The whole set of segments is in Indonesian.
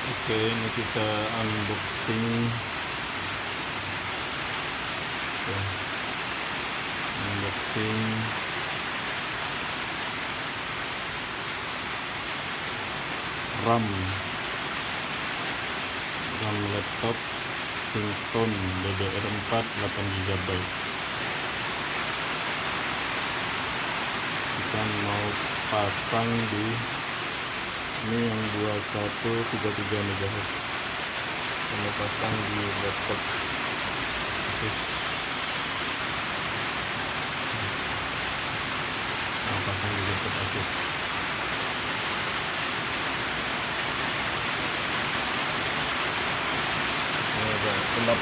Oke, ini kita unboxing. Oke, unboxing RAM laptop Kingston DDR4 8 GB. Kita mau pasang di ini yang 2133 MHz. Kita mau pasang di laptop Asus. Mau pasang di laptop Asus. Ini agak gelap.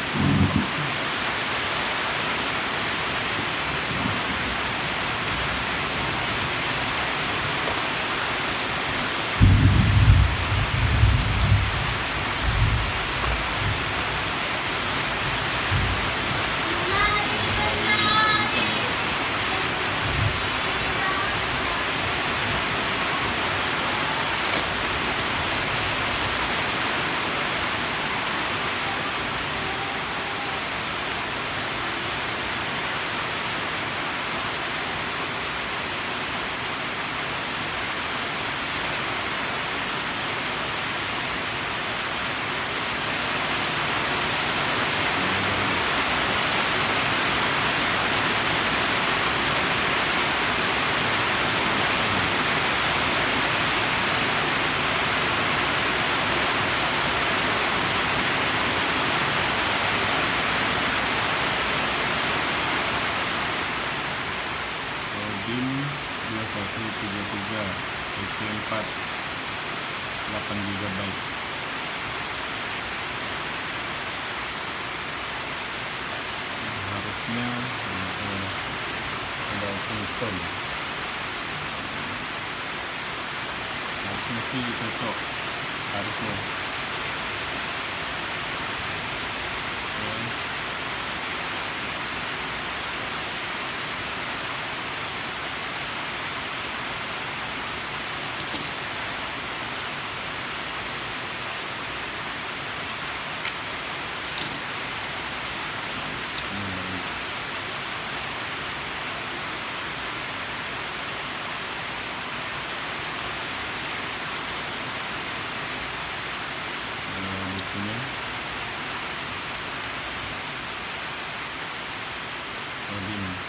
DIMM 2133 PC4 8 GB. Harusnya ada Kingston, harusnya sih cocok, harusnya.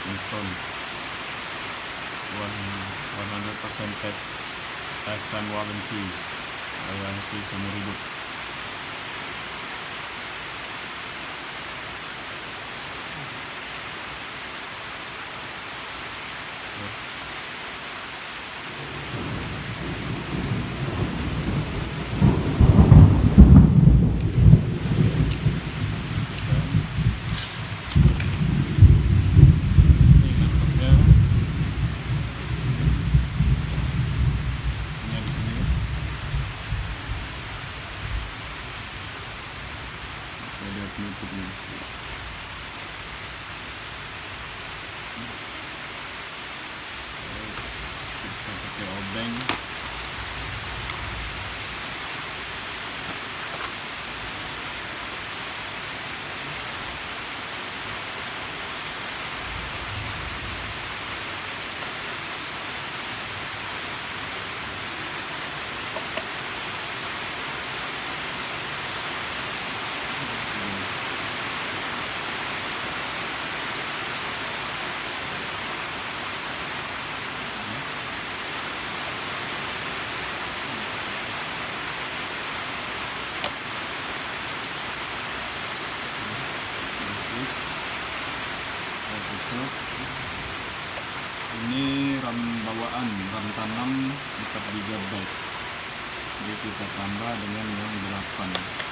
Kingston 100% test, lifetime warranty, garansi seumur hidup. Lihat YouTube-nya. Terus kita pakai obeng. Ini RAM bawaan, RAM tanam 4 GB. Jadi kita tambah dengan yang 8.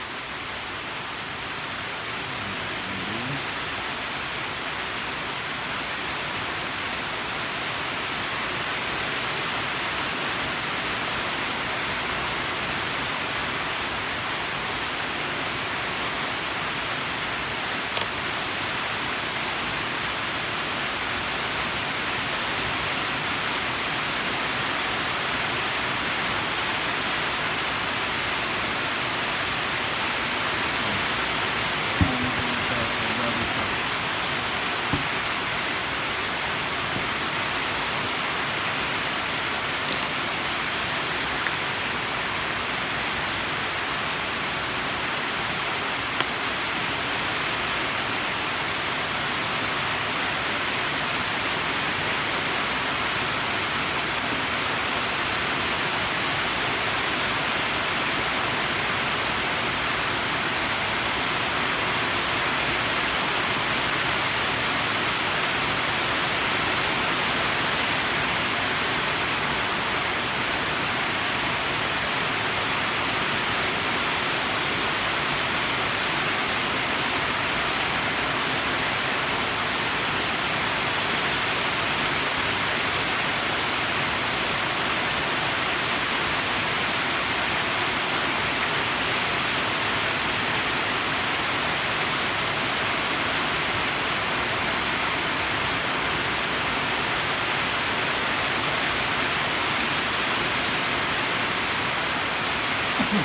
booting.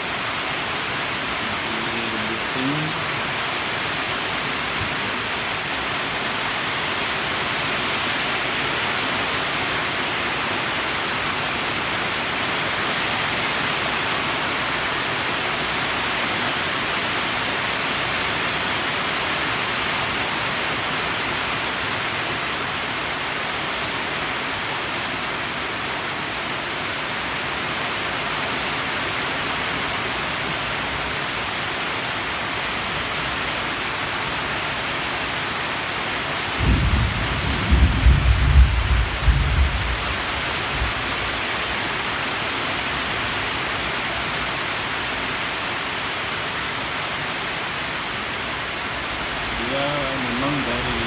Dia memang dari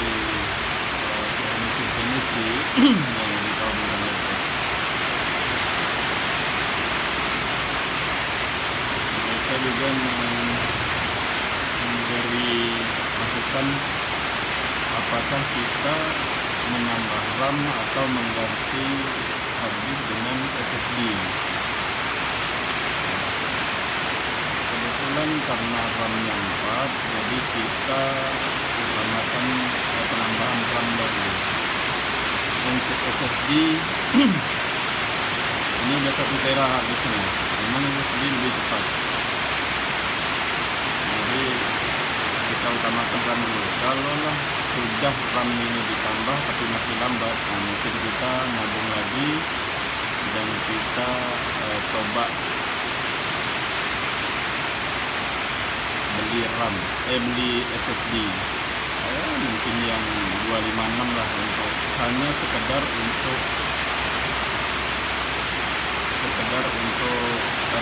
teknisi yang ditahu dengan laptop. Mereka juga memberi masukan apakah kita menambah RAM atau mengganti hard disk dengan SSD. Kebetulan karena RAM-nya 4, jadi kita utamakan penambahan RAM dulu. Untuk SSD ini udah 1 tera hard disknya. Memang SSD lebih cepat, jadi kita utamakan RAM dulu. Kalau lah sudah RAM ini ditambah tapi masih lambat, mungkin kita nabung lagi dan kita coba beli SSD mungkin yang 256 lah, untuk hanya sekedar untuk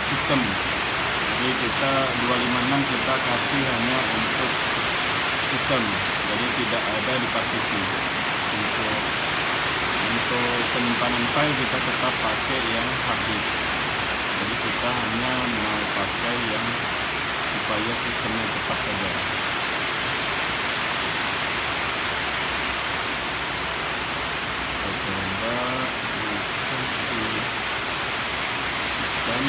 sistem. Jadi kita 256 kita kasih hanya untuk sistem, jadi tidak ada di partisi. Untuk penyimpanan file kita tetap pakai yang hard disk, jadi kita hanya mau pakai yang supaya sistemnya cepat saja. Kita coba untuk di sistem.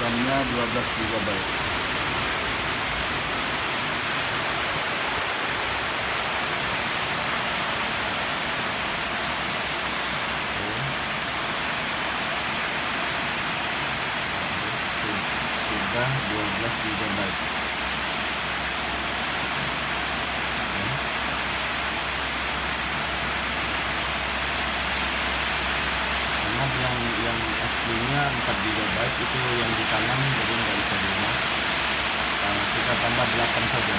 RAM-nya 12 GB. Sudah 12 GB. Yang aslinya 4 GB itu yang di kanan, jadi nggak bisa diubah. Kita tambah 8 saja,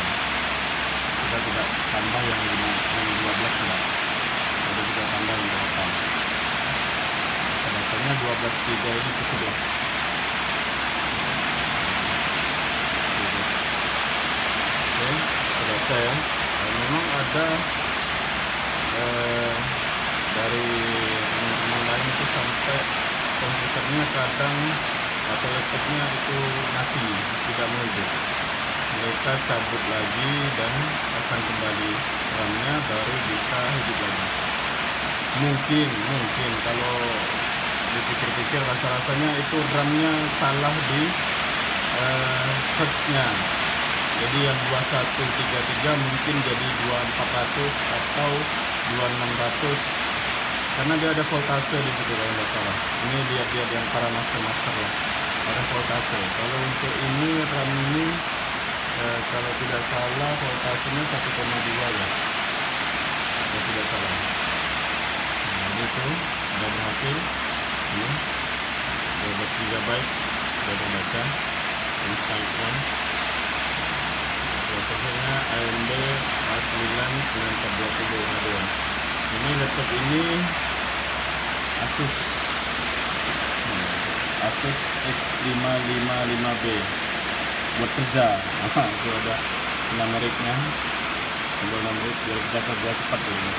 kita tidak tambah yang 12 enggak, jadi kita tambah yang 8. Rasanya 12 GB ini cukup lah. Oke, baca ya. Memang ada dari teman-teman lain itu sampai komputernya kadang atau laptopnya itu mati, tidak mau hidup. Mereka cabut lagi dan pasang kembali RAM-nya, baru bisa hidup lagi. Mungkin kalau dipikir-pikir rasa-rasanya itu RAM-nya salah di hertz-nya. Jadi yang 2133 mungkin jadi 2400 atau 2600, karena dia ada voltase di situ kalau nggak salah. Ini lihat yang para master ya, ada voltase. Kalau untuk ini RAM ini kalau tidak salah voltasenya 1,2 ya, kalau tidak salah. Nah, itu sudah berhasil. Ini 12 GB sudah terbaca, instant on. Prosesornya AMD A9 9420 Radeon. Ini laptop ini Asus. Asus X555B buat kerja. Itu ada 6 meriknya, tombol 6 merik biar kita kerja cepat dulu.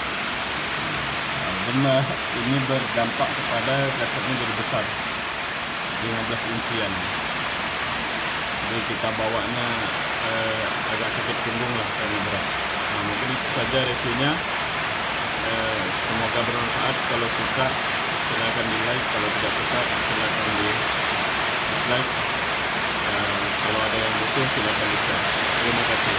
Benar, ini berdampak kepada laptopnya jadi besar, 15 inchian. Jadi kita bawanya agak sakit punggung lah karena berat. Nah, mungkin itu saja reviewnya. Semoga bermanfaat. Kalau suka silahkan di like, kalau tidak suka silahkan di dislike. Kalau ada yang butuh silahkan di share. Terima kasih.